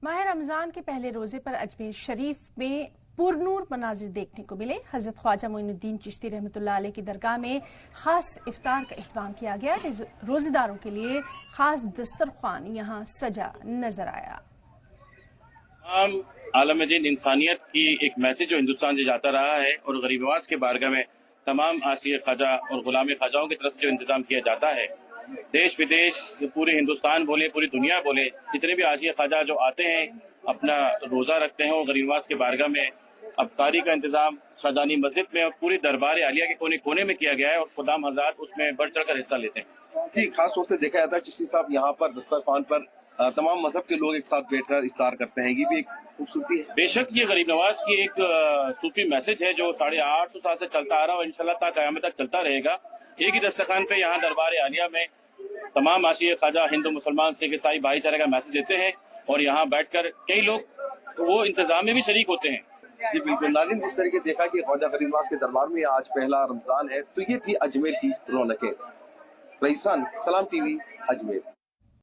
माह रमज़ान के पहले रोजे पर अजमेर शरीफ में पुरनूर मनाजिर देखने को मिले। हजरत ख्वाजा मोइनुद्दीन चिश्ती रहमतुल्लाह अलैह की दरगाह में खास इफ्तार का एहतमाम किया गया। रोजेदारों के लिए खास दस्तरख्वान यहाँ सजा नजर आया। आलम दीन इंसानियत की एक मैसेज जो हिंदुस्तान से जाता रहा है और गरीब नवाज के बारगाह में तमाम आसिया ख्वाजा और गुलाम ख्वाजाओं की तरफ से जो इंतजाम किया जाता है, देश विदेश पूरे हिंदुस्तान बोले पूरी दुनिया बोले जितने भी आसिया ख्वाजा जो आते हैं अपना रोजा रखते हैं और गरीब नवाज के बारगाह में अफ्तारी का इंतजाम शाहजानी मस्जिद में और पूरी दरबार आलिया के कोने कोने में किया गया है और खुदाम हज़रात उसमें बढ़ चढ़ कर हिस्सा लेते हैं। जी, खास तौर से देखा जाता है चिश्ती साहब यहाँ पर दस्तरखान पर तमाम मजहब के लोग एक साथ बैठकर इफ्तार करते हैं, ये भी एक खूबसूरती है। बेशक ये गरीब नवाज की एक सूफी मैसेज है जो 850 साल से चलता आ रहा है और इंशाल्लाह ता क़यामत तक चलता रहेगा। एक ही दस्तरखान पे यहाँ दरबार आलिया में तमाम आशिया ख्वाजा हिंदू मुसलमान सिख ईसाई भाईचारे का मैसेज देते हैं और यहाँ बैठकर कई लोग वो इंतजाम में भी शरीक होते हैं। जी बिल्कुल नाज़रीन, जिस तरीके देखा कि ख्वाजा गरीब नवाज के दरबार में आज पहला रमजान है, तो ये थी अजमेर की रौनकें। रईसान, सलाम टीवी, अजमेर।